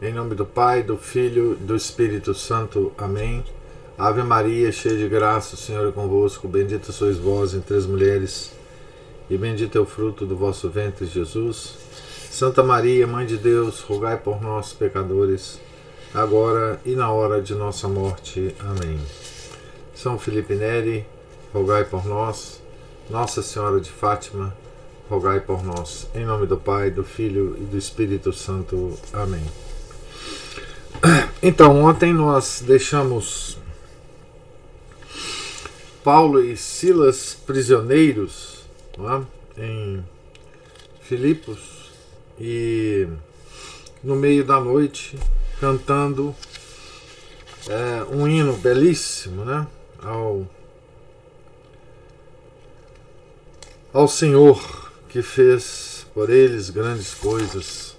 Em nome do Pai, do Filho e do Espírito Santo. Amém. Ave Maria, cheia de graça, o Senhor é convosco. Bendita sois vós entre as mulheres, e bendito é o fruto do vosso ventre, Jesus. Santa Maria, Mãe de Deus, rogai por nós, pecadores, agora e na hora de nossa morte. Amém. São Felipe Neri, rogai por nós. Nossa Senhora de Fátima, rogai por nós. Em nome do Pai, do Filho e do Espírito Santo. Amém. Então, ontem nós deixamos Paulo e Silas prisioneiros, não é? Em Filipos, e no meio da noite cantando um hino belíssimo, né? ao Senhor, que fez por eles grandes coisas.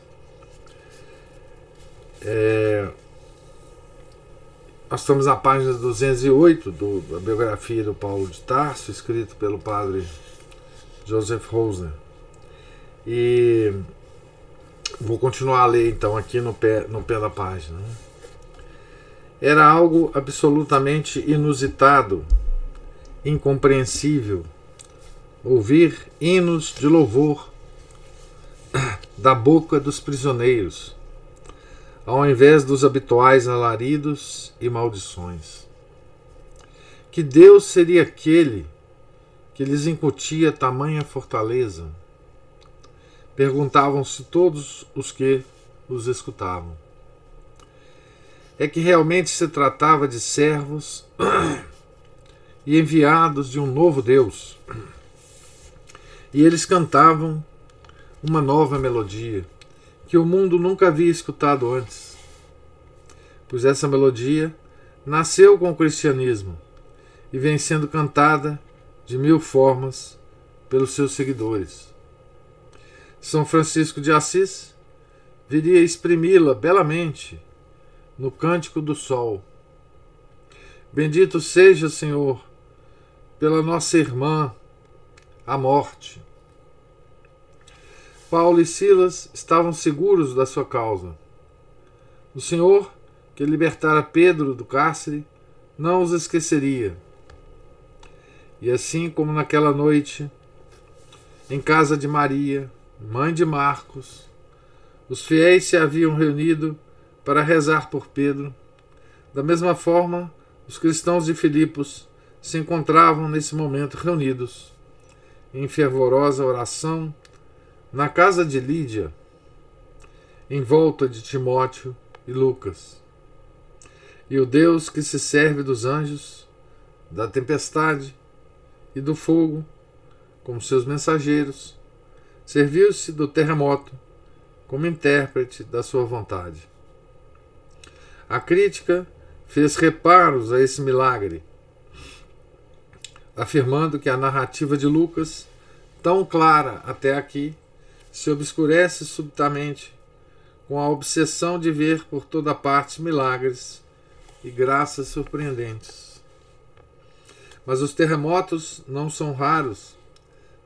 Nós estamos na página 208 da biografia do Paulo de Tarso, escrito pelo padre Joseph Rosner. E vou continuar a ler então aqui no pé da página. Era algo absolutamente inusitado, incompreensível, ouvir hinos de louvor da boca dos prisioneiros, ao invés dos habituais alaridos e maldições. Que Deus seria aquele que lhes incutia tamanha fortaleza? Perguntavam-se todos os que os escutavam. É que realmente se tratava de servos e enviados de um novo Deus. E eles cantavam uma nova melodia que o mundo nunca havia escutado antes, pois essa melodia nasceu com o cristianismo e vem sendo cantada de mil formas pelos seus seguidores. São Francisco de Assis viria exprimi-la belamente no Cântico do Sol. Bendito seja, Senhor, pela nossa irmã, a morte. Paulo e Silas estavam seguros da sua causa. O Senhor, que libertara Pedro do cárcere, não os esqueceria. E assim como naquela noite, em casa de Maria, mãe de Marcos, os fiéis se haviam reunido para rezar por Pedro, da mesma forma, os cristãos de Filipos se encontravam nesse momento reunidos, em fervorosa oração, na casa de Lídia, em volta de Timóteo e Lucas. E o Deus que se serve dos anjos, da tempestade e do fogo, como seus mensageiros, serviu-se do terremoto como intérprete da sua vontade. A crítica fez reparos a esse milagre, afirmando que a narrativa de Lucas, tão clara até aqui, se obscurece subitamente com a obsessão de ver por toda parte milagres e graças surpreendentes. Mas os terremotos não são raros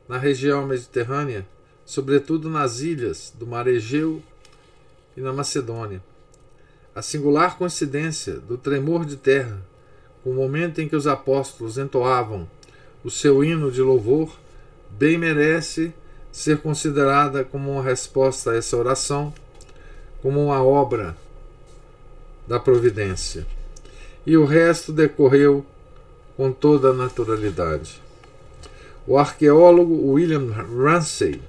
na região mediterrânea, sobretudo nas ilhas do Mar Egeu e na Macedônia. A singular coincidência do tremor de terra com o momento em que os apóstolos entoavam o seu hino de louvor bem merece ser considerada como uma resposta a essa oração, como uma obra da providência. E o resto decorreu com toda a naturalidade. O arqueólogo William Ramsay,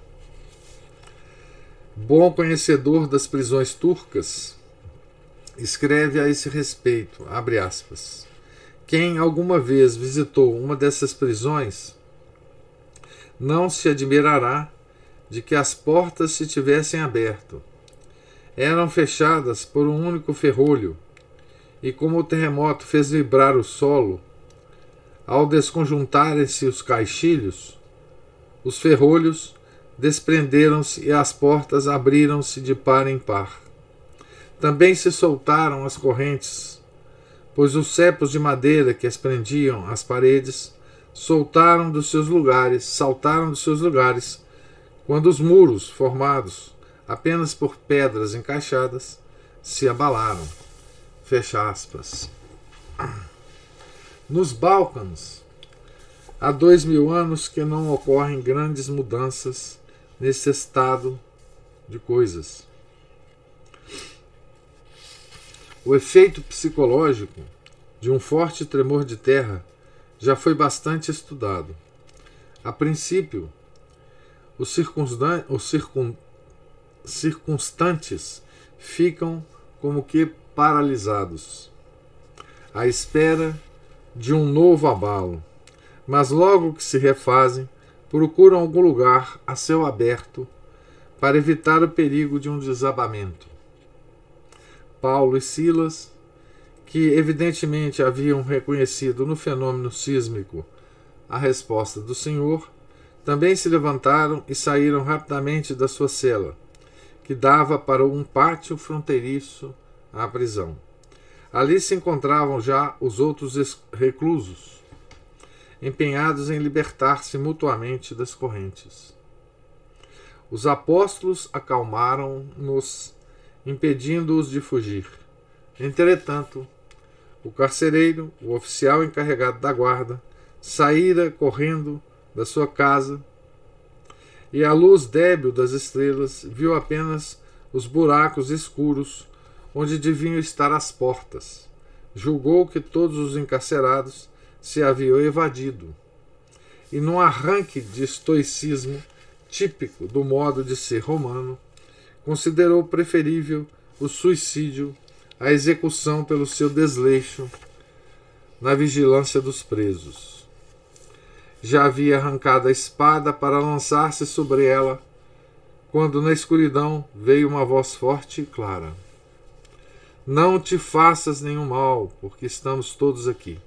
bom conhecedor das prisões turcas, escreve a esse respeito, abre aspas, quem alguma vez visitou uma dessas prisões não se admirará de que as portas se tivessem aberto. Eram fechadas por um único ferrolho, e como o terremoto fez vibrar o solo, ao desconjuntarem-se os caixilhos, os ferrolhos desprenderam-se e as portas abriram-se de par em par. Também se soltaram as correntes, pois os cepos de madeira que as prendiam às paredes saltaram dos seus lugares, quando os muros, formados apenas por pedras encaixadas, se abalaram. Fecha aspas. Nos Balcãs, há 2000 anos que não ocorrem grandes mudanças nesse estado de coisas. O efeito psicológico de um forte tremor de terra já foi bastante estudado. A princípio, os circunstantes ficam como que paralisados, à espera de um novo abalo, mas logo que se refazem, procuram algum lugar a céu aberto para evitar o perigo de um desabamento. Paulo e Silas, que evidentemente haviam reconhecido no fenômeno sísmico a resposta do Senhor, também se levantaram e saíram rapidamente da sua cela, que dava para um pátio fronteiriço à prisão. Ali se encontravam já os outros reclusos, empenhados em libertar-se mutuamente das correntes. Os apóstolos acalmaram-nos, impedindo-os de fugir. Entretanto, o carcereiro, o oficial encarregado da guarda, saíra correndo da sua casa e, à luz débil das estrelas, viu apenas os buracos escuros onde deviam estar as portas. Julgou que todos os encarcerados se haviam evadido e, num arranque de estoicismo típico do modo de ser romano, considerou preferível o suicídio à execução pelo seu desleixo na vigilância dos presos. Já havia arrancado a espada para lançar-se sobre ela, quando na escuridão veio uma voz forte e clara: Não te faças nenhum mal, porque estamos todos aqui.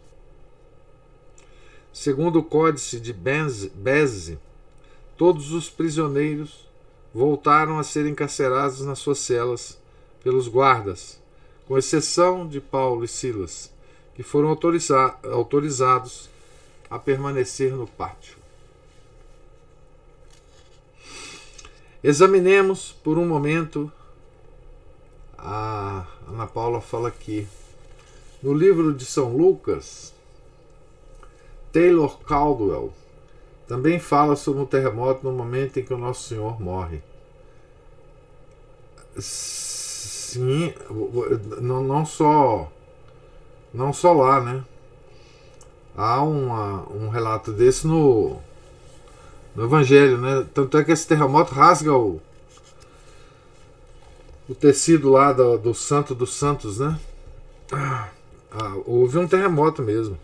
Segundo o códice de Beze, todos os prisioneiros voltaram a ser encarcerados nas suas celas pelos guardas, com exceção de Paulo e Silas, que foram autorizados a permanecer no pátio. Examinemos por um momento, a Ana Paula fala aqui, no livro de São Lucas, Taylor Caldwell também fala sobre um terremoto no momento em que o Nosso Senhor morre. Sim, não só lá, né? Há um relato desse no Evangelho, né? Tanto é que esse terremoto rasga o tecido lá do Santo dos Santos, né? Houve um terremoto mesmo.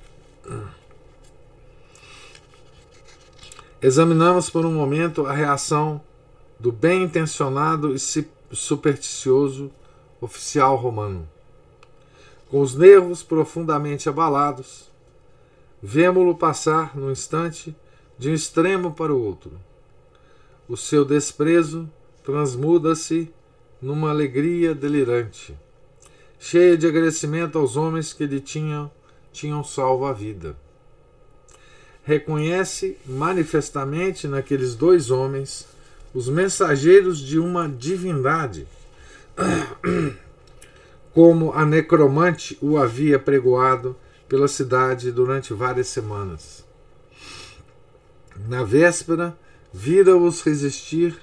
Examinamos por um momento a reação do bem-intencionado e supersticioso oficial romano. Com os nervos profundamente abalados, vemo-lo passar num instante de um extremo para o outro. O seu desprezo transmuda-se numa alegria delirante, cheia de agradecimento aos homens que lhe tinham salvo a vida. Reconhece manifestamente naqueles dois homens os mensageiros de uma divindade, como a necromante o havia pregoado pela cidade durante várias semanas. Na véspera, vira-os resistir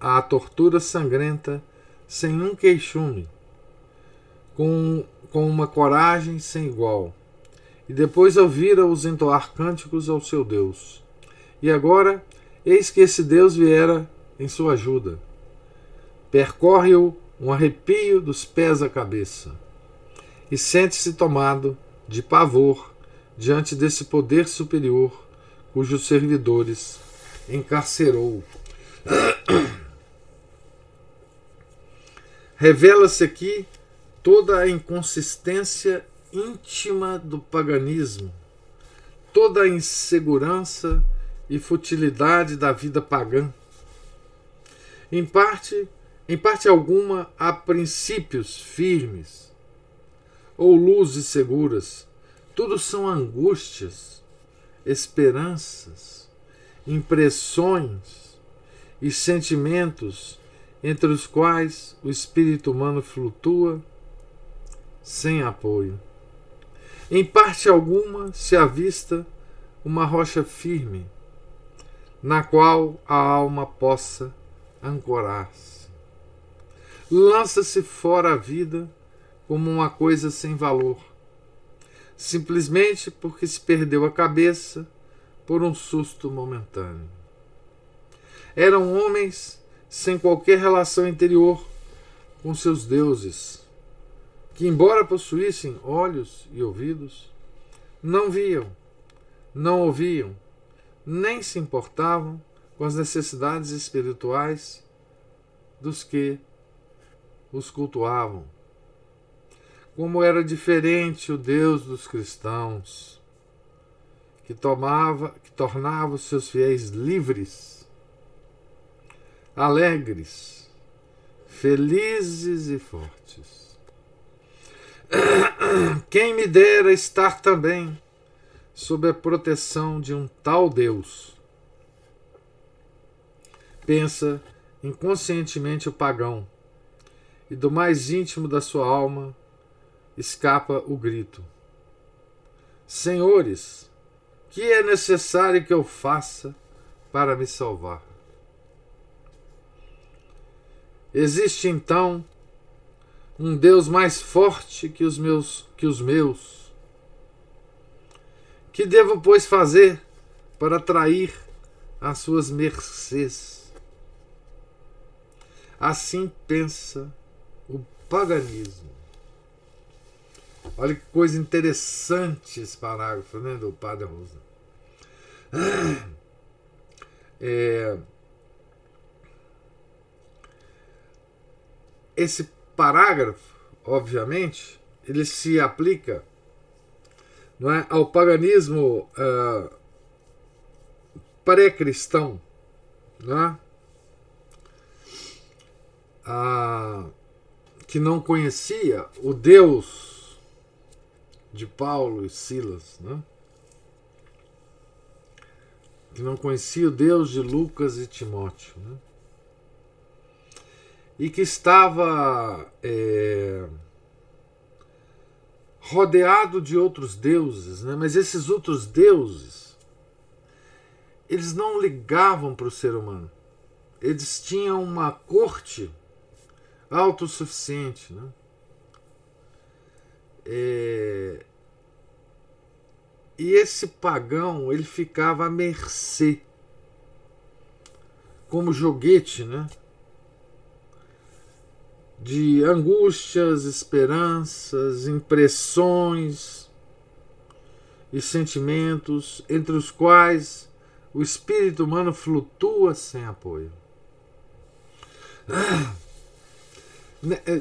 à tortura sangrenta sem um queixume, com uma coragem sem igual, e depois ouvira-os entoar cânticos ao seu Deus. E agora, eis que esse Deus viera em sua ajuda. Percorre-o um arrepio dos pés à cabeça, e sente-se tomado de pavor diante desse poder superior cujos servidores encarcerou. Revela-se aqui toda a inconsistência íntima do paganismo, toda a insegurança e futilidade da vida pagã. Em parte alguma, há princípios firmes ou luzes seguras. Tudo são angústias, esperanças, impressões e sentimentos entre os quais o espírito humano flutua sem apoio. Em parte alguma se avista uma rocha firme, na qual a alma possa ancorar-se. Lança-se fora a vida como uma coisa sem valor, simplesmente porque se perdeu a cabeça por um susto momentâneo. Eram homens sem qualquer relação interior com seus deuses, que, embora possuíssem olhos e ouvidos, não viam, não ouviam, nem se importavam com as necessidades espirituais dos que os cultuavam. Como era diferente o Deus dos cristãos, que tornava os seus fiéis livres, alegres, felizes e fortes. Quem me dera estar também sob a proteção de um tal Deus, pensa inconscientemente o pagão, e do mais íntimo da sua alma escapa o grito: Senhores, que é necessário que eu faça para me salvar? Existe então um Deus mais forte que os meus. Que devo, pois, fazer para atrair as suas mercês? Assim pensa o paganismo. Olha que coisa interessante esse parágrafo, né, do Padre Rosa. Esse parágrafo, obviamente, ele se aplica, não é, ao paganismo pré-cristão, não é? Que não conhecia o Deus de Paulo e Silas, né? Que não conhecia o Deus de Lucas e Timóteo, né? E que estava rodeado de outros deuses, né? Mas esses outros deuses, eles não ligavam para o ser humano. Eles tinham uma corte autossuficiente, né? E esse pagão, ele ficava à mercê, como joguete, né, de angústias, esperanças, impressões e sentimentos, entre os quais o espírito humano flutua sem apoio.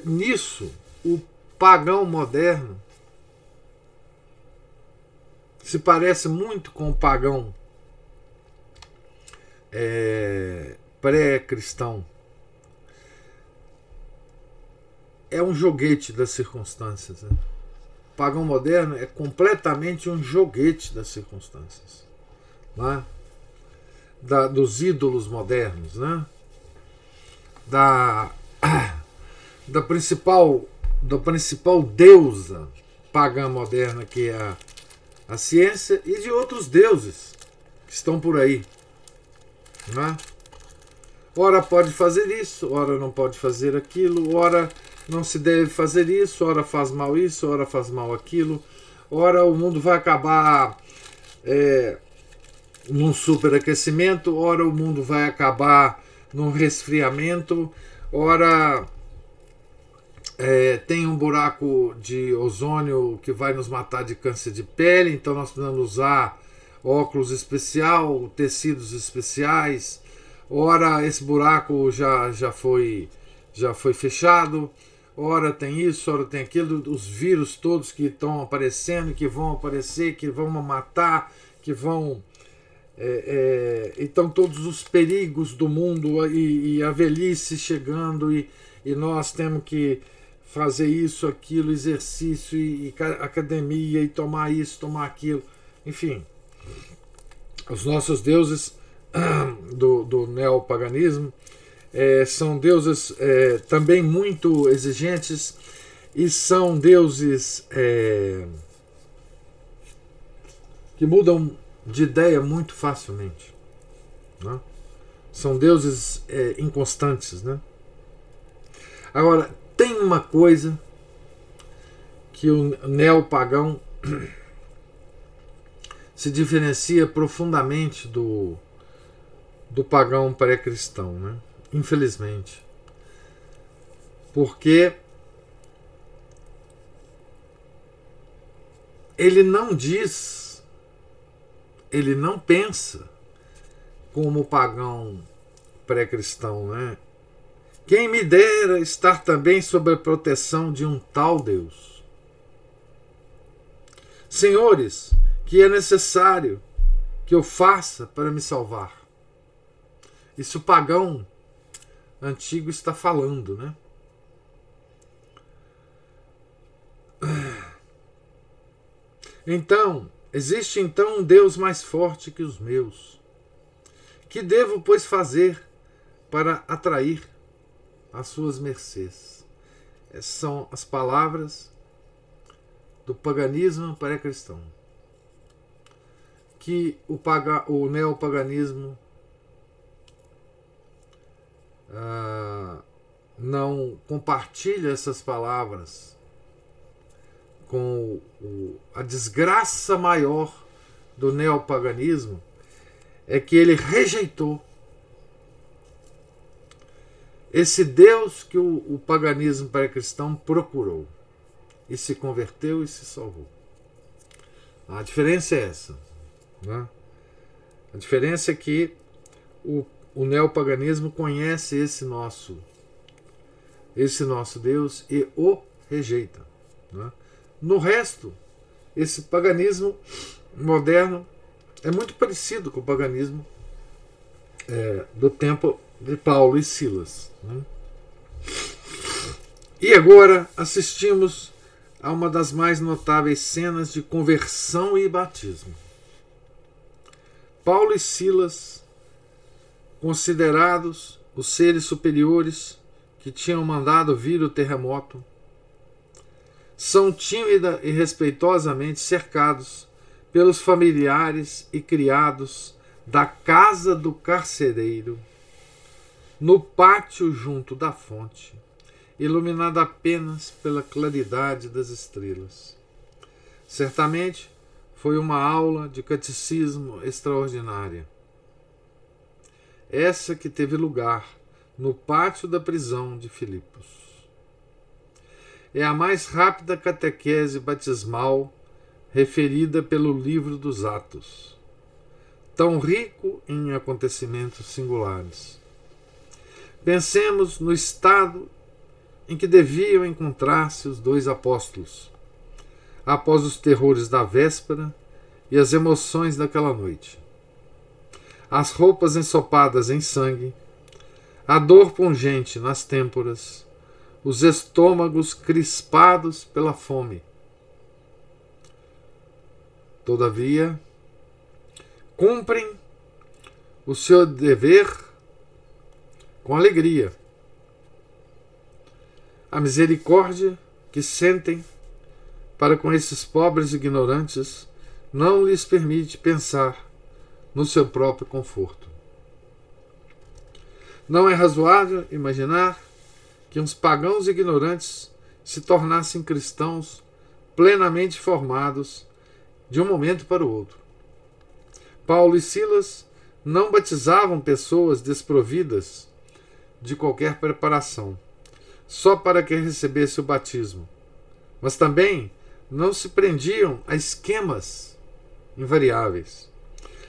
Nisso, o pagão moderno se parece muito com o pagão pré-cristão. É um joguete das circunstâncias, né? O pagão moderno é completamente um joguete das circunstâncias, né? Dos ídolos modernos, né? Da principal deusa pagã moderna, que é a ciência, e de outros deuses que estão por aí, né? Ora pode fazer isso, ora não pode fazer aquilo, ora não se deve fazer isso, ora faz mal isso, ora faz mal aquilo, ora o mundo vai acabar num superaquecimento, ora o mundo vai acabar num resfriamento, ora tem um buraco de ozônio que vai nos matar de câncer de pele, então nós precisamos usar óculos especial, tecidos especiais. Ora esse buraco já foi fechado, ora tem isso, ora tem aquilo, os vírus todos que estão aparecendo, que vão aparecer, que vão matar, que vão... então todos os perigos do mundo e a velhice chegando, e nós temos que fazer isso, aquilo, exercício e academia, e tomar isso, tomar aquilo, enfim. Os nossos deuses do neopaganismo são deuses também muito exigentes e são deuses que mudam de ideia muito facilmente, né? São deuses inconstantes, né? Agora, tem uma coisa que o neopagão se diferencia profundamente do pagão pré-cristão, né? Infelizmente. Porque ele não diz, ele não pensa como o pagão pré-cristão, né? Quem me dera estar também sob a proteção de um tal Deus. Senhores, que é necessário que eu faça para me salvar? Isso o pagão antigo está falando, né? Então, existe então um Deus mais forte que os meus. Que devo, pois, fazer para atrair as suas mercês? Essas são as palavras do paganismo pré-cristão, que o neopaganismo não compartilha essas palavras com a desgraça maior do neopaganismo é que ele rejeitou esse Deus que o paganismo pré-cristão procurou e se converteu e se salvou. A diferença é essa, né? A diferença é que o neopaganismo conhece esse nosso Deus e o rejeita, né? No resto, esse paganismo moderno é muito parecido com o paganismo do tempo de Paulo e Silas, né? E agora assistimos a uma das mais notáveis cenas de conversão e batismo. Paulo e Silas, considerados os seres superiores que tinham mandado vir o terremoto, são tímida e respeitosamente cercados pelos familiares e criados da casa do carcereiro, no pátio junto da fonte, iluminada apenas pela claridade das estrelas. Certamente foi uma aula de catecismo extraordinária, essa que teve lugar no pátio da prisão de Filipos. É a mais rápida catequese batismal referida pelo livro dos Atos, tão rico em acontecimentos singulares. Pensemos no estado em que deviam encontrar-se os dois apóstolos, após os terrores da véspera e as emoções daquela noite. As roupas ensopadas em sangue, a dor pungente nas têmporas, os estômagos crispados pela fome. Todavia, cumprem o seu dever com alegria. A misericórdia que sentem para com esses pobres ignorantes não lhes permite pensar no seu próprio conforto. Não é razoável imaginar que uns pagãos ignorantes se tornassem cristãos plenamente formados de um momento para o outro. Paulo e Silas não batizavam pessoas desprovidas de qualquer preparação, só para que recebesse o batismo, mas também não se prendiam a esquemas invariáveis.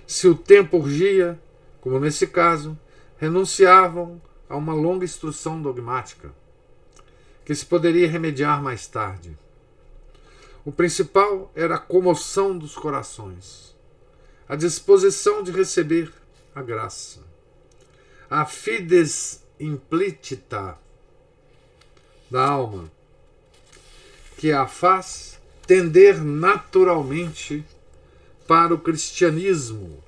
Se o tempo urgia, como nesse caso, renunciavam a uma longa instrução dogmática, que se poderia remediar mais tarde. O principal era a comoção dos corações, a disposição de receber a graça, a fides implicita da alma, que a faz tender naturalmente para o cristianismo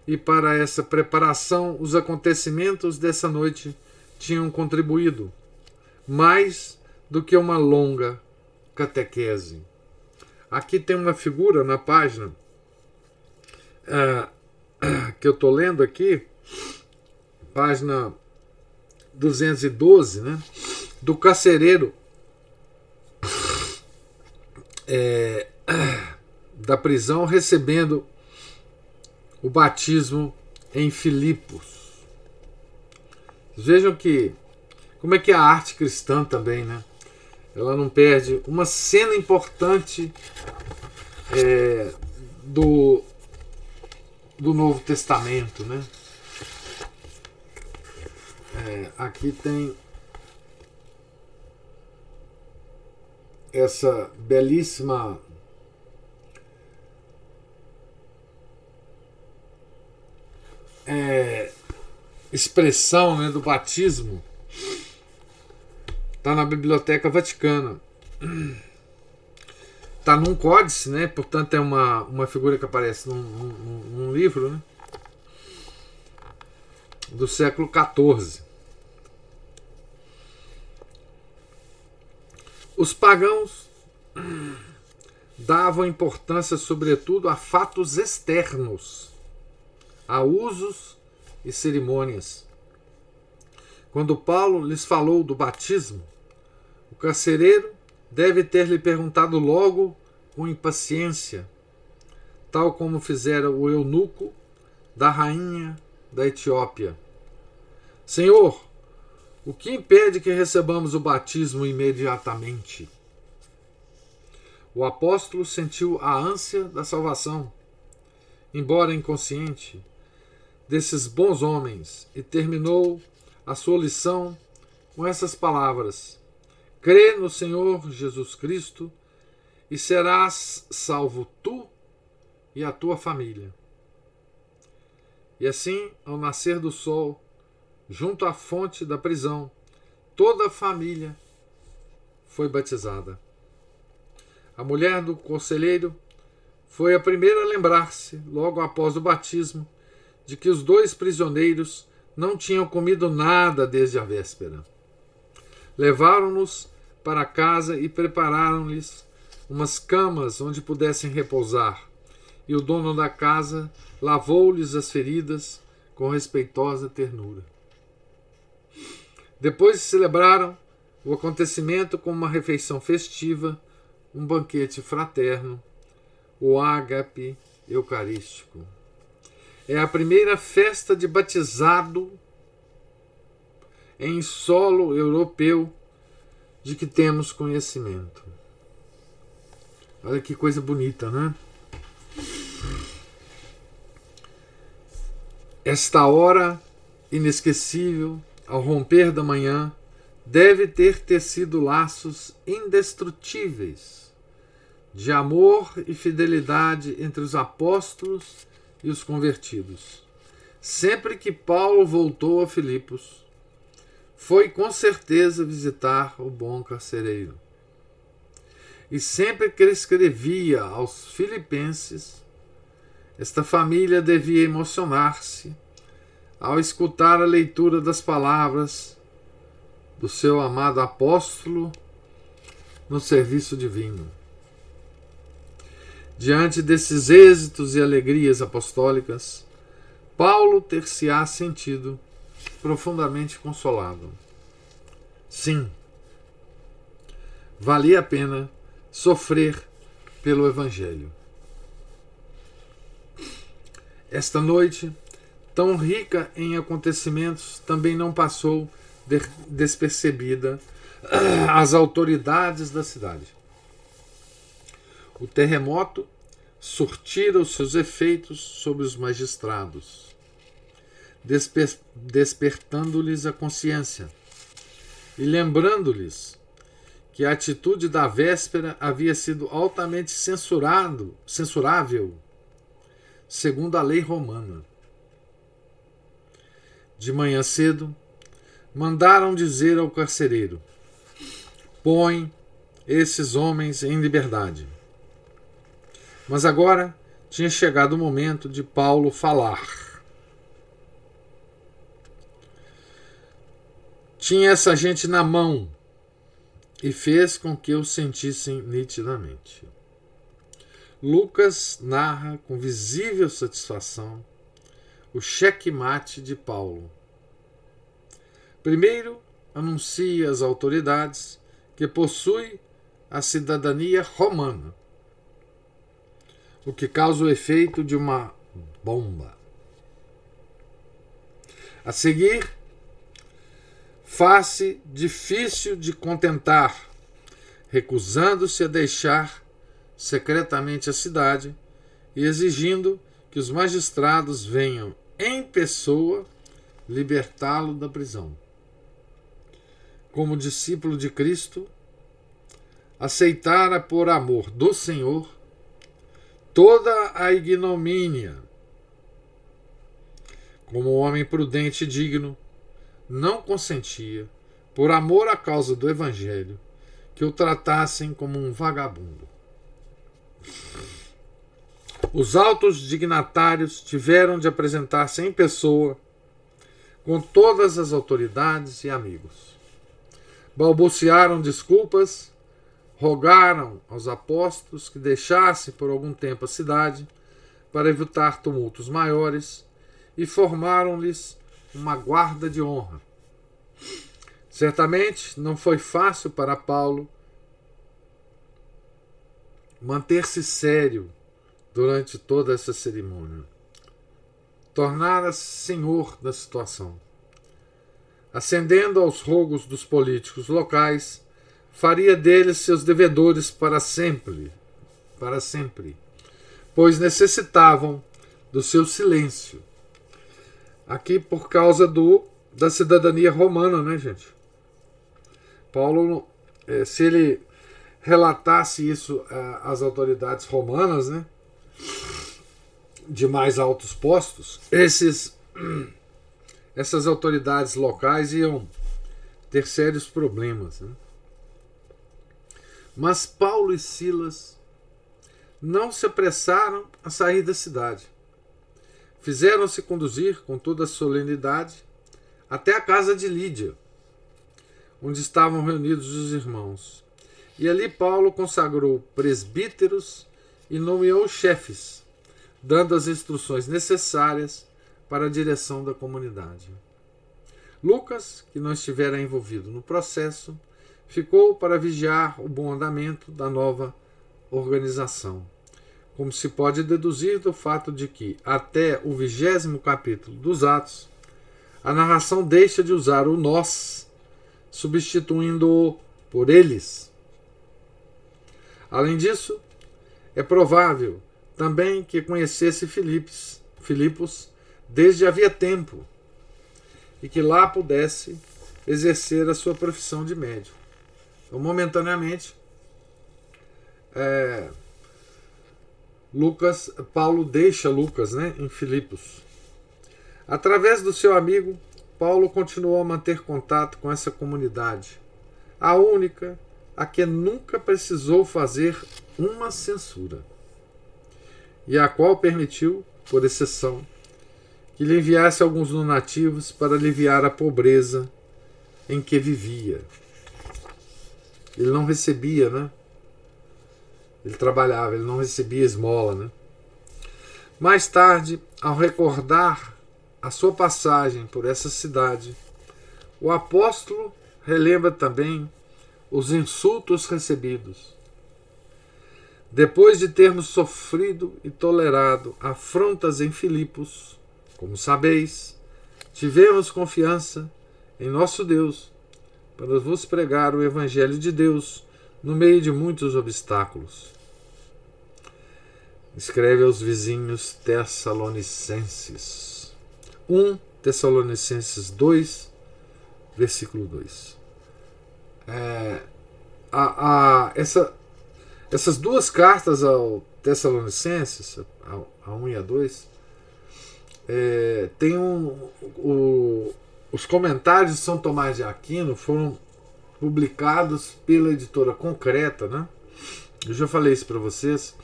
e para essa preparação os acontecimentos dessa noite tinham contribuído mais do que uma longa catequese. Aqui tem uma figura na página que eu estou lendo aqui, página 212, né, do carcereiro da prisão recebendo o batismo em Filipos. Vejam que como é que a arte cristã também, né? Ela não perde uma cena importante do Novo Testamento, né? Aqui tem essa belíssima expressão, né, do batismo. Está na Biblioteca Vaticana. Está num códice, né? Portanto, é uma figura que aparece num livro, né, do século XIV. Os pagãos davam importância, sobretudo, a fatos externos, a usos e cerimônias. Quando Paulo lhes falou do batismo, o carcereiro deve ter lhe perguntado logo com impaciência, tal como fizera o eunuco da rainha da Etiópia: Senhor, o que impede que recebamos o batismo imediatamente? O apóstolo sentiu a ânsia da salvação, embora inconsciente, desses bons homens, e terminou a sua lição com essas palavras: crê no Senhor Jesus Cristo e serás salvo tu e a tua família. E assim, ao nascer do sol, junto à fonte da prisão, toda a família foi batizada. A mulher do conselheiro foi a primeira a lembrar-se, logo após o batismo, de que os dois prisioneiros não tinham comido nada desde a véspera. Levaram-nos para casa e prepararam-lhes umas camas onde pudessem repousar, e o dono da casa lavou-lhes as feridas com respeitosa ternura. Depois celebraram o acontecimento com uma refeição festiva, um banquete fraterno, o ágape eucarístico. É a primeira festa de batizado em solo europeu de que temos conhecimento. Olha que coisa bonita, né? Esta hora inesquecível, ao romper da manhã, deve ter tecido laços indestrutíveis de amor e fidelidade entre os apóstolos e os convertidos. Sempre que Paulo voltou a Filipos, foi com certeza visitar o bom carcereiro. E sempre que ele escrevia aos filipenses, esta família devia emocionar-se ao escutar a leitura das palavras do seu amado apóstolo no serviço divino. Diante desses êxitos e alegrias apostólicas, Paulo ter-se-á sentido profundamente consolado. Sim, valia a pena sofrer pelo Evangelho. Esta noite, tão rica em acontecimentos, também não passou despercebida às autoridades da cidade. O terremoto surtira os seus efeitos sobre os magistrados, despertando-lhes a consciência e lembrando-lhes que a atitude da véspera havia sido altamente censurável, segundo a lei romana. De manhã cedo, mandaram dizer ao carcereiro: põe esses homens em liberdade. Mas agora tinha chegado o momento de Paulo falar. tinha essa gente na mão e fez com que o sentissem nitidamente. Lucas narra com visível satisfação o checkmate de Paulo. Primeiro, anuncia às autoridades que possui a cidadania romana, o que causa o efeito de uma bomba. A seguir, faz-se difícil de contentar, recusando-se a deixar secretamente a cidade e exigindo que os magistrados venham em pessoa libertá-lo da prisão. Como discípulo de Cristo, aceitara por amor do Senhor toda a ignomínia. Como homem prudente e digno, não consentia, por amor à causa do Evangelho, que o tratassem como um vagabundo. Os altos dignatários tiveram de apresentar-se em pessoa com todas as autoridades e amigos. Balbuciaram desculpas, rogaram aos apóstolos que deixassem por algum tempo a cidade para evitar tumultos maiores e formaram-lhes uma guarda de honra. Certamente não foi fácil para Paulo manter-se sério durante toda essa cerimônia. Tornara-se senhor da situação. Ascendendo aos rogos dos políticos locais, faria deles seus devedores para sempre, pois necessitavam do seu silêncio. Aqui por causa da cidadania romana, né, gente? Paulo, se ele relatasse isso às autoridades romanas, né, de mais altos postos, essas autoridades locais iam ter sérios problemas, né? Mas Paulo e Silas não se apressaram a sair da cidade. Fizeram-se conduzir com toda a solenidade até a casa de Lídia, onde estavam reunidos os irmãos. E ali Paulo consagrou presbíteros e nomeou chefes, dando as instruções necessárias para a direção da comunidade. Lucas, que não estivera envolvido no processo, ficou para vigiar o bom andamento da nova organização, como se pode deduzir do fato de que, até o 20º capítulo dos Atos, a narração deixa de usar o nós, substituindo-o por eles. Além disso, é provável também que conhecesse Filipos desde havia tempo e que lá pudesse exercer a sua profissão de médico. Então, momentaneamente, Paulo deixa Lucas, né, em Filipos. Através do seu amigo, Paulo continuou a manter contato com essa comunidade, a única a que nunca precisou fazer uma censura, e a qual permitiu, por exceção, que lhe enviasse alguns donativos para aliviar a pobreza em que vivia. Ele não recebia, né? Ele trabalhava, ele não recebia esmola, né? Mais tarde, ao recordar a sua passagem por essa cidade, o apóstolo relembra também os insultos recebidos. Depois de termos sofrido e tolerado afrontas em Filipos, como sabeis, tivemos confiança em nosso Deus para vos pregar o Evangelho de Deus no meio de muitos obstáculos. Escreve aos vizinhos tessalonicenses. 1 Tessalonicenses 2, versículo 2. Essas duas cartas ao Tessalonicenses, a 1 e a 2, tem os comentários de São Tomás de Aquino foram publicados pela editora Concreta, né? Eu já falei isso para vocês.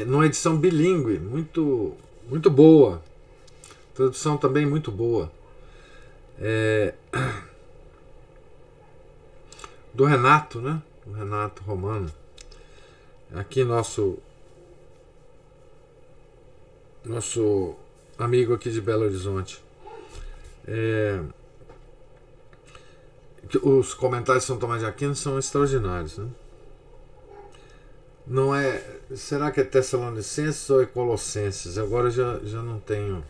Numa edição bilíngue, muito, muito boa. Tradução também muito boa. do Renato, né? O Renato Romano. Aqui nosso amigo aqui de Belo Horizonte. Os comentários de São Tomás de Aquino são extraordinários, né? Não é. Será que é Tessalonicenses ou é Colossenses? Agora já não tenho.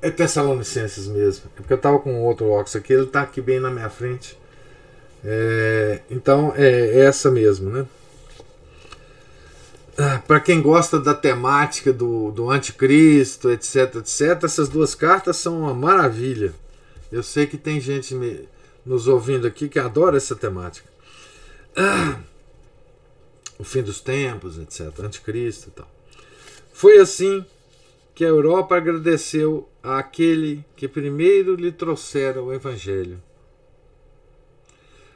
É Tessalonicenses mesmo. É porque eu estava com outro óculos aqui, ele está aqui bem na minha frente. Então é essa mesmo, né? Para quem gosta da temática do anticristo, etc, essas duas cartas são uma maravilha. Eu sei que tem gente nos ouvindo aqui que adora essa temática. O fim dos tempos, etc, anticristo e tal. Foi assim que a Europa agradeceu àquele que primeiro lhe trouxera o Evangelho.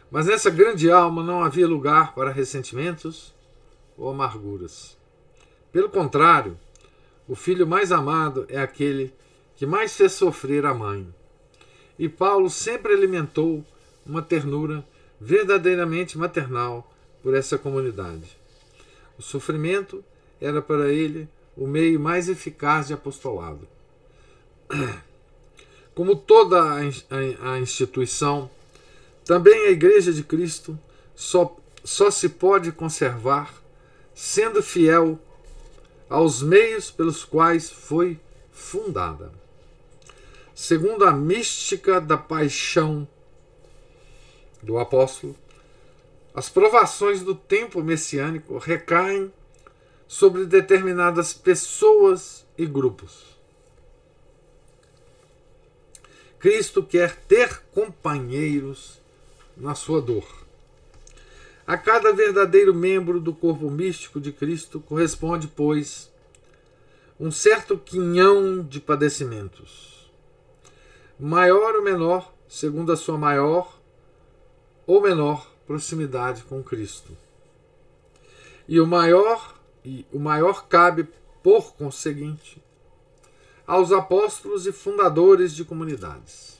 Mas nessa grande alma não havia lugar para ressentimentos ou amarguras. Pelo contrário, o filho mais amado é aquele que mais fez sofrer a mãe. E Paulo sempre alimentou uma ternura verdadeiramente maternal por essa comunidade. O sofrimento era para ele o meio mais eficaz de apostolado. Como toda a instituição, também a Igreja de Cristo só se pode conservar sendo fiel aos meios pelos quais foi fundada. Segundo a mística da paixão do apóstolo, as provações do tempo messiânico recaem sobre determinadas pessoas e grupos. Cristo quer ter companheiros na sua dor. A cada verdadeiro membro do corpo místico de Cristo corresponde, pois, um certo quinhão de padecimentos, maior ou menor, segundo a sua maior ou menor proximidade com Cristo. E o maior cabe, por conseguinte, aos apóstolos e fundadores de comunidades.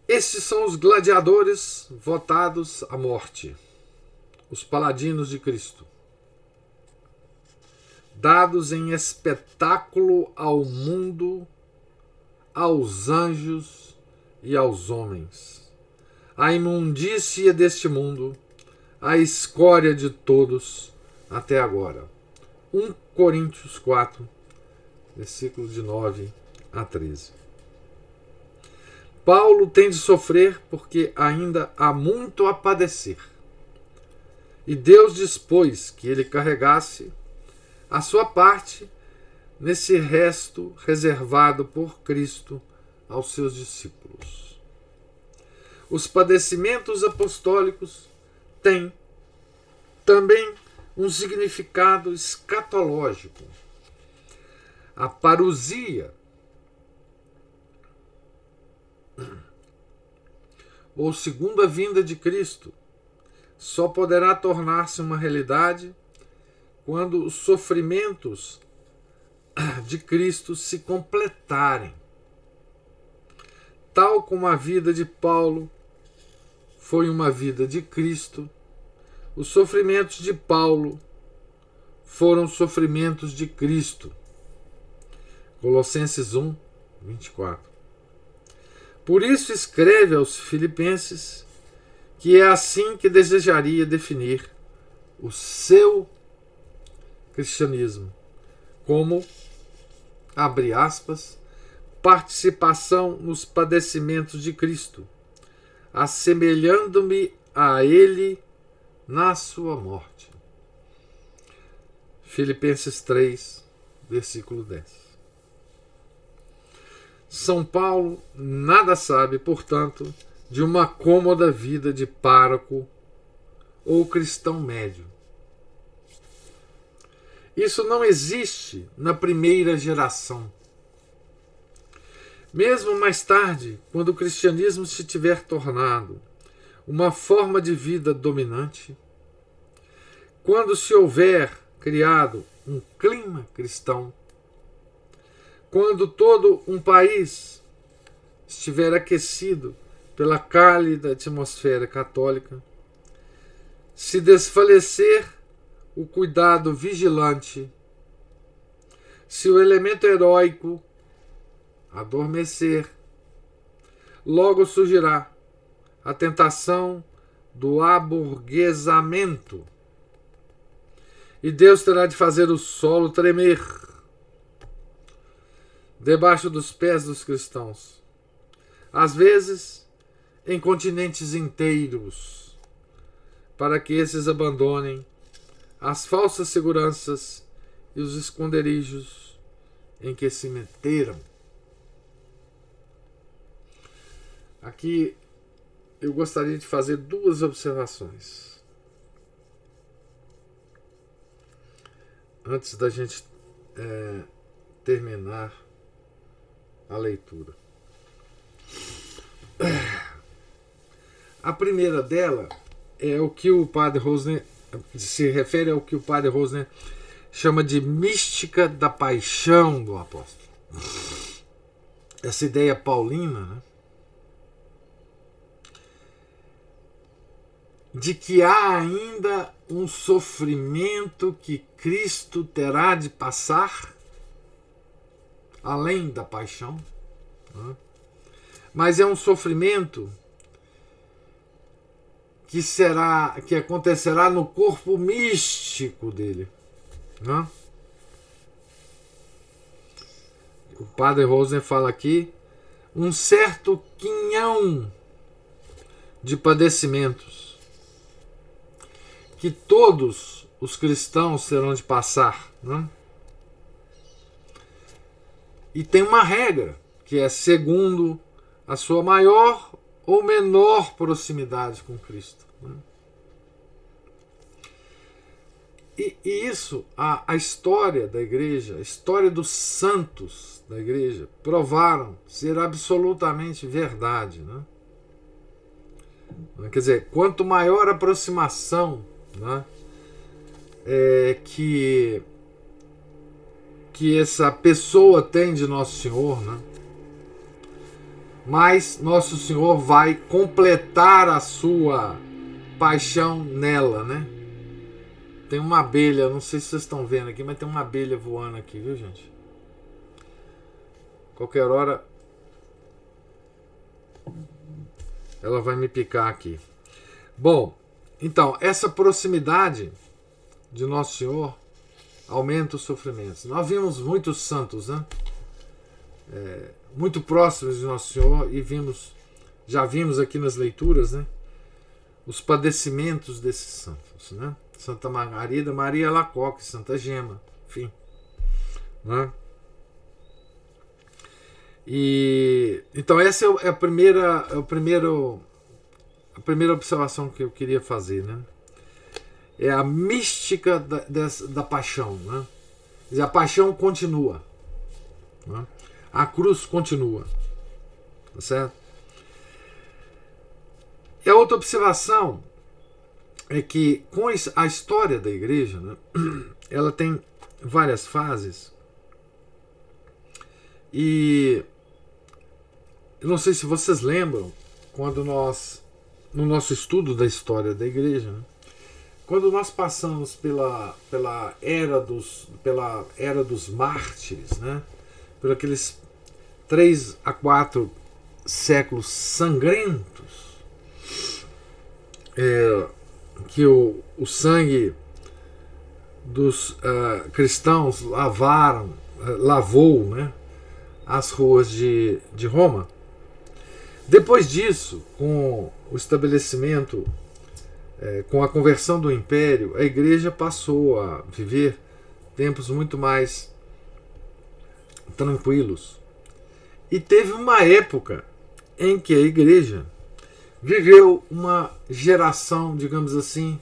Estes são os gladiadores votados à morte, os paladinos de Cristo, dados em espetáculo ao mundo, aos anjos e aos homens, a imundícia deste mundo, a escória de todos até agora. 1 Coríntios 4, versículos de 9 a 13. Paulo tem de sofrer porque ainda há muito a padecer. E Deus dispôs que ele carregasse a sua parte nesse resto reservado por Cristo aos seus discípulos. Os padecimentos apostólicos têm também um significado escatológico. A parousia, ou segunda vinda de Cristo, só poderá tornar-se uma realidade quando os sofrimentos de Cristo se completarem. Tal como a vida de Paulo foi uma vida de Cristo, os sofrimentos de Paulo foram sofrimentos de Cristo. Colossenses 1, 24. Por isso escreve aos Filipenses que é assim que desejaria definir o seu cristianismo, como, abre aspas, participação nos padecimentos de Cristo, assemelhando-me a ele na sua morte. Filipenses 3, versículo 10. São Paulo nada sabe, portanto, de uma cômoda vida de pároco ou cristão médio. Isso não existe na primeira geração. Mesmo mais tarde, quando o cristianismo se tiver tornado uma forma de vida dominante, quando se houver criado um clima cristão, quando todo um país estiver aquecido pela cálida atmosfera católica, se desfalecer o cuidado vigilante, se o elemento heróico adormecer, logo surgirá a tentação do aburguesamento, e Deus terá de fazer o solo tremer debaixo dos pés dos cristãos, às vezes em continentes inteiros, para que esses abandonem as falsas seguranças e os esconderijos em que se meteram. Aqui eu gostaria de fazer duas observações antes da gente terminar a leitura. A primeira dela é o que o padre Rosner se refere ao que o padre Rosner chama de mística da paixão do apóstolo. Essa ideia paulina, né, de que há ainda um sofrimento que Cristo terá de passar além da paixão, né? Mas é um sofrimento que acontecerá no corpo místico dele, né? O padre Rosner fala aqui um certo quinhão de padecimentos que todos os cristãos terão de passar, né? E tem uma regra, que é segundo a sua maior ou menor proximidade com Cristo, né? E isso, a história da igreja, a história dos santos da igreja, provaram ser absolutamente verdade, né? Quer dizer, quanto maior a aproximação, né, que essa pessoa tem de Nosso Senhor, né, mais Nosso Senhor vai completar a sua paixão nela, né? Tem uma abelha, não sei se vocês estão vendo aqui, mas tem uma abelha voando aqui, viu, gente? Qualquer hora ela vai me picar aqui. Bom, então, essa proximidade de Nosso Senhor aumenta os sofrimentos. Nós vimos muitos santos, né? Muito próximos de Nosso Senhor, e já vimos aqui nas leituras, né, os padecimentos desses santos, né? Santa Margarida, Maria Alacoque, Santa Gema, enfim, né? E então essa é a primeira observação que eu queria fazer, né? É a mística da paixão, né? Quer dizer, a paixão continua, né? A cruz continua, tá certo? E a outra observação é que com a história da igreja, né, ela tem várias fases, e eu não sei se vocês lembram, quando nós, no nosso estudo da história da igreja, né, quando nós passamos pela era dos mártires, né, por aqueles 3 a 4 séculos sangrentos, que o sangue dos cristãos lavou, né, as ruas de Roma. Depois disso, com o estabelecimento, com a conversão do Império, a igreja passou a viver tempos muito mais tranquilos. E teve uma época em que a igreja viveu uma geração, digamos assim,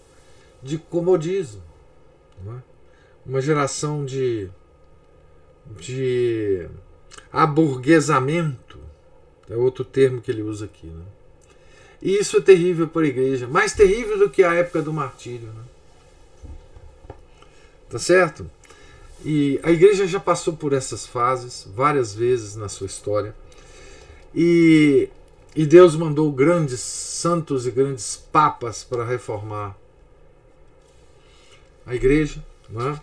de comodismo, não é? Uma geração de aburguesamento, é outro termo que ele usa aqui, né? E isso é terrível para a igreja, mais terrível do que a época do martírio, né? Tá certo? E a igreja já passou por essas fases várias vezes na sua história. E Deus mandou grandes santos e grandes papas para reformar a igreja, não é?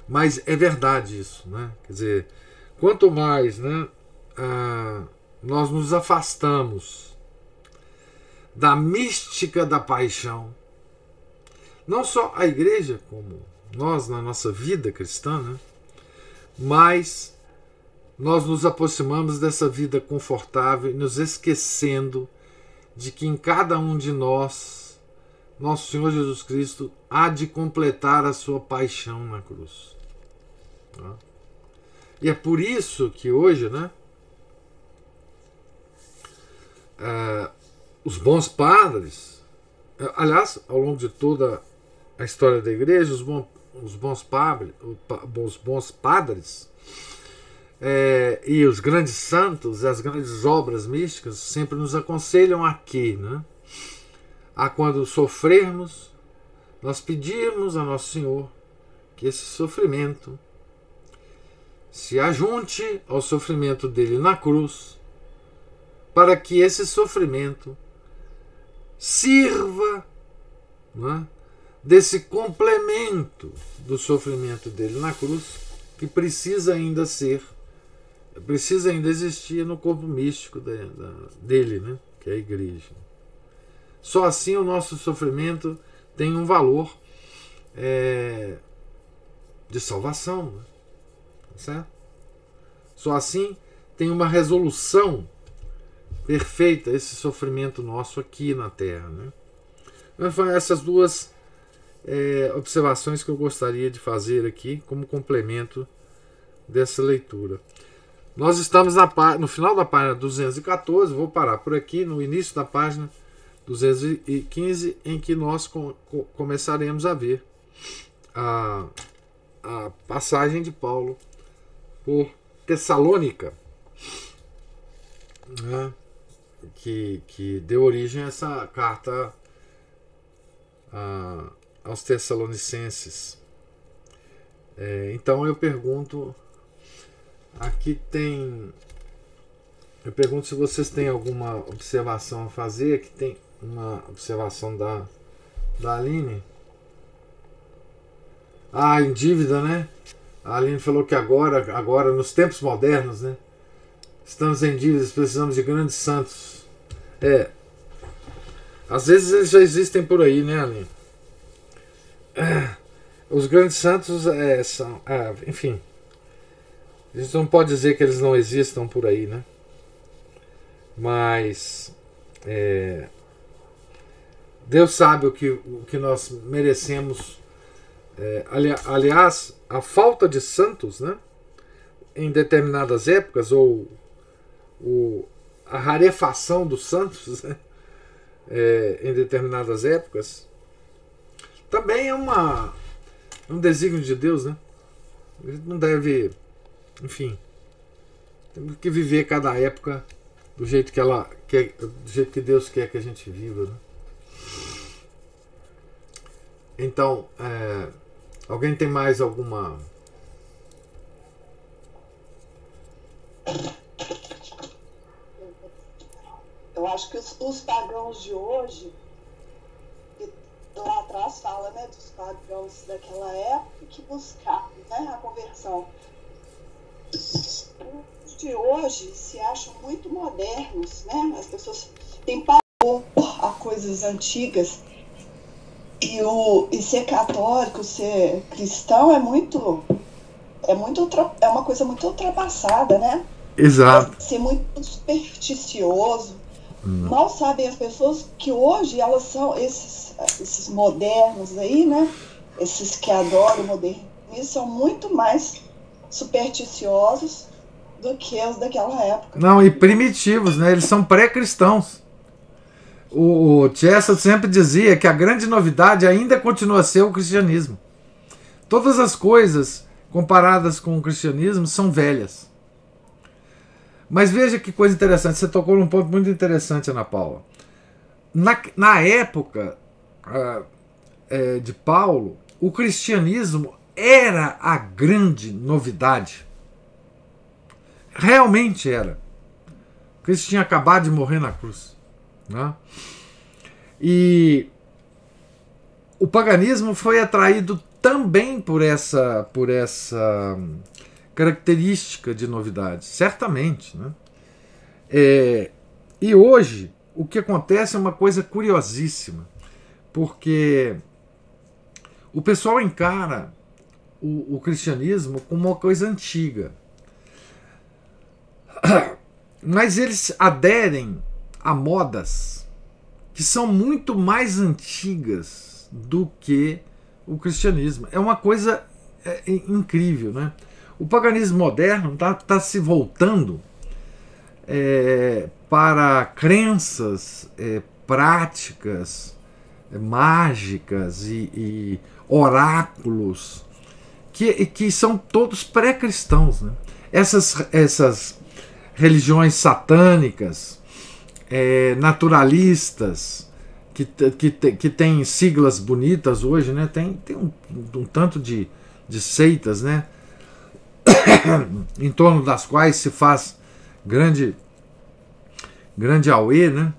Mas é verdade isso, né? Quer dizer, quanto mais, né, nós nos afastamos da mística da paixão, não só a igreja, como nós na nossa vida cristã, né, mas nós nos aproximamos dessa vida confortável, nos esquecendo de que em cada um de nós, nosso Senhor Jesus Cristo há de completar a sua paixão na cruz. E é por isso que hoje, né, os bons padres, aliás, ao longo de toda a história da igreja, os bons padres e os grandes santos, as grandes obras místicas sempre nos aconselham aqui, né, a quando sofrermos, nós pedirmos a Nosso Senhor que esse sofrimento se ajunte ao sofrimento dele na cruz, para que esse sofrimento sirva, né, desse complemento do sofrimento dele na cruz, que precisa ainda existir no corpo místico dele, né, que é a igreja. Só assim o nosso sofrimento tem um valor de salvação, né? Certo? Só assim tem uma resolução perfeita esse sofrimento nosso aqui na Terra, né? Então, foram essas duas observações que eu gostaria de fazer aqui como complemento dessa leitura. Nós estamos no final da página 214, vou parar por aqui, no início da página 215, em que nós começaremos a ver a passagem de Paulo por Tessalônica, né, que deu origem a essa carta aos Tessalonicenses. Então eu pergunto, eu pergunto se vocês têm alguma observação a fazer. Aqui tem uma observação da Aline. Em dívida, né? A Aline falou que agora nos tempos modernos, né, estamos em dívidas, precisamos de grandes santos. Às vezes eles já existem por aí, né, Aline? Os grandes santos são... enfim, a gente não pode dizer que eles não existam por aí, né? Mas Deus sabe o que nós merecemos. Aliás, a falta de santos, né, em determinadas épocas, ou a rarefação dos santos, né, em determinadas épocas, também é um desígnio de Deus, né? A gente não deve, enfim, temos que viver cada época do jeito que ela quer, do jeito que Deus quer que a gente viva, né? Então, alguém tem mais alguma... Eu acho que os pagãos de hoje, que lá atrás fala, né, dos pagãos daquela época que buscavam, né, a conversão. Os de hoje se acham muito modernos, né? As pessoas têm pavor a coisas antigas. E ser católico, ser cristão é uma coisa muito ultrapassada, né? Exato. Ser muito supersticioso. Mal sabem as pessoas que hoje elas são esses modernos aí, né? Esses que adoram o modernismo são muito mais supersticiosos do que os daquela época. Não, e primitivos, né? Eles são pré-cristãos. O Chesterton sempre dizia que a grande novidade ainda continua a ser o cristianismo. Todas as coisas comparadas com o cristianismo são velhas. Mas veja que coisa interessante, você tocou num ponto muito interessante, Ana Paula. Na época de Paulo, o cristianismo era a grande novidade. Realmente era. Cristo tinha acabado de morrer na cruz, né? E o paganismo foi atraído também por essa característica de novidade, certamente, né? E hoje o que acontece é uma coisa curiosíssima, porque o pessoal encara o cristianismo como uma coisa antiga, mas eles aderem a modas que são muito mais antigas do que o cristianismo. É uma coisa incrível, né? O paganismo moderno está se voltando para crenças, práticas mágicas e oráculos que são todos pré-cristãos, né? Essas religiões satânicas, naturalistas, que tem siglas bonitas hoje, né? Tem um tanto de seitas, né? Em torno das quais se faz grande auê, né?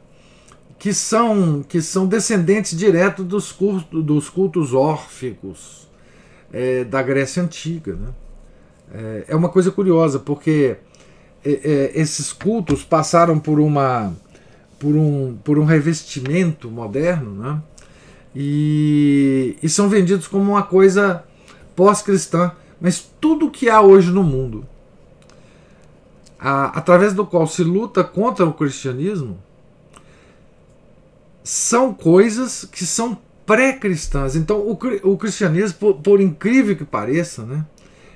Que são descendentes direto dos cultos órficos da Grécia Antiga, né? É uma coisa curiosa, porque esses cultos passaram por um revestimento moderno, né? E são vendidos como uma coisa pós-cristã. Mas tudo que há hoje no mundo, através do qual se luta contra o cristianismo, são coisas que são pré-cristãs. Então o cristianismo, por incrível que pareça, né,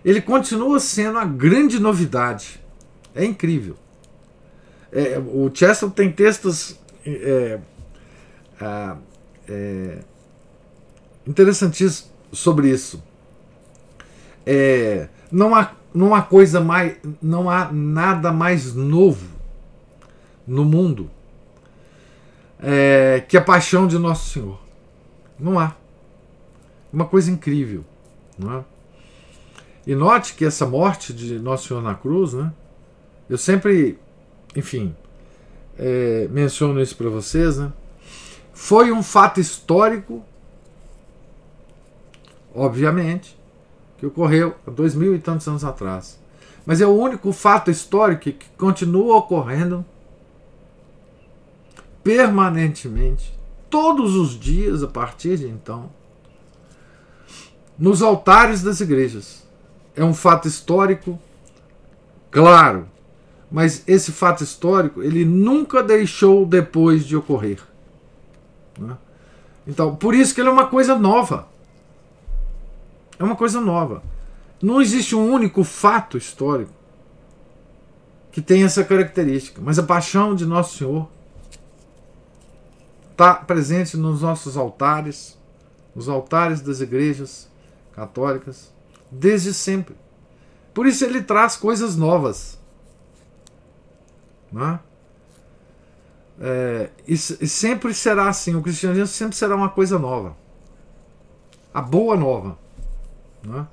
ele continua sendo a grande novidade. É incrível. O Chesterton tem textos interessantíssimos sobre isso. Não há nada mais novo no mundo que a paixão de Nosso Senhor. Não há. Uma coisa incrível, não é? E note que essa morte de Nosso Senhor na cruz, né, eu sempre, enfim, menciono isso para vocês, né, foi um fato histórico, obviamente, que ocorreu há 2000 e tantos anos atrás. Mas é o único fato histórico que continua ocorrendo permanentemente, todos os dias a partir de então, nos altares das igrejas. É um fato histórico, claro, mas esse fato histórico ele nunca deixou depois de ocorrer, né? Então, por isso que ele é uma coisa nova. É uma coisa nova. Não existe um único fato histórico que tenha essa característica, mas a paixão de Nosso Senhor está presente nos nossos altares, nos altares das igrejas católicas, desde sempre. Por isso ele traz coisas novas, né? E sempre será assim. O cristianismo sempre será uma coisa nova, a boa nova, né?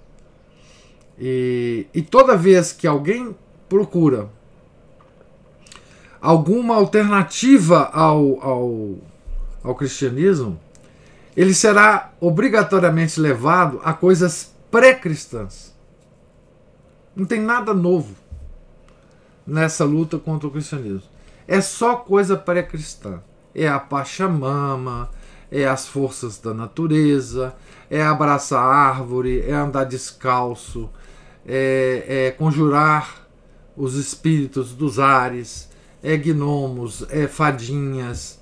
E toda vez que alguém procura alguma alternativa ao cristianismo, ele será obrigatoriamente levado a coisas pré-cristãs. Não tem nada novo nessa luta contra o cristianismo. É só coisa pré-cristã. É a Pachamama, é as forças da natureza, é abraçar a árvore, é andar descalço, é conjurar os espíritos dos ares, é gnomos, é fadinhas.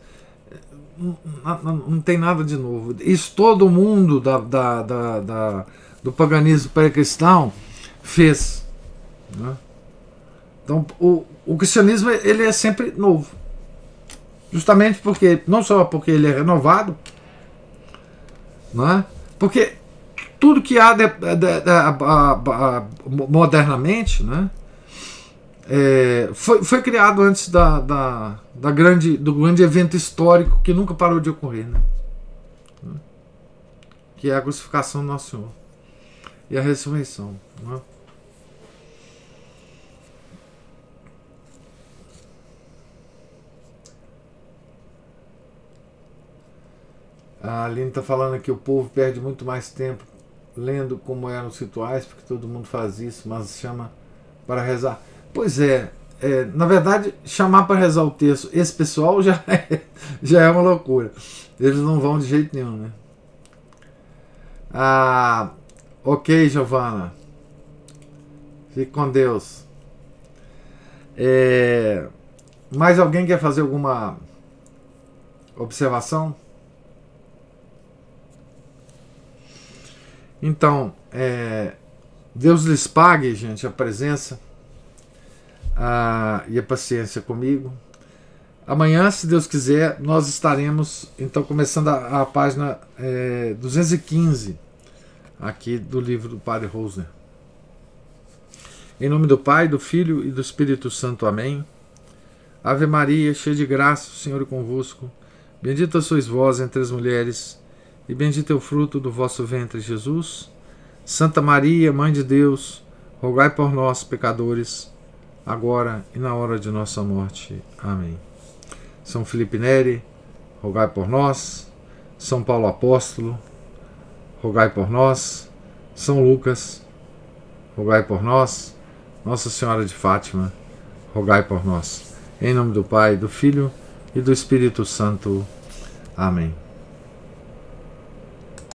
Não tem nada de novo. Isso todo mundo do paganismo pré-cristão fez, né? Então o cristianismo ele é sempre novo, justamente porque, não só porque ele é renovado, né? Porque tudo que há modernamente, né, foi criado antes do grande evento histórico que nunca parou de ocorrer, né? que é a crucificação do nosso Senhor e a ressurreição, não é? A Aline está falando que o povo perde muito mais tempo lendo como eram os rituais, porque todo mundo faz isso, mas chama para rezar. Pois é, na verdade, chamar para rezar o texto, esse pessoal já é uma loucura. Eles não vão de jeito nenhum, né? Ok, Giovana. Fique com Deus. Mais alguém quer fazer alguma observação? Então, Deus lhes pague, gente, a presença e a paciência comigo. Amanhã, se Deus quiser, nós estaremos então começando a página 215 aqui do livro do Padre Rosner. Em nome do Pai, do Filho e do Espírito Santo. Amém. Ave Maria, cheia de graça, o Senhor é convosco. Bendita sois vós entre as mulheres, e bendito é o fruto do vosso ventre, Jesus. Santa Maria, Mãe de Deus, rogai por nós, pecadores, agora e na hora de nossa morte. Amém. São Felipe Neri, rogai por nós. São Paulo Apóstolo, rogai por nós. São Lucas, rogai por nós. Nossa Senhora de Fátima, rogai por nós. Em nome do Pai, do Filho e do Espírito Santo. Amém.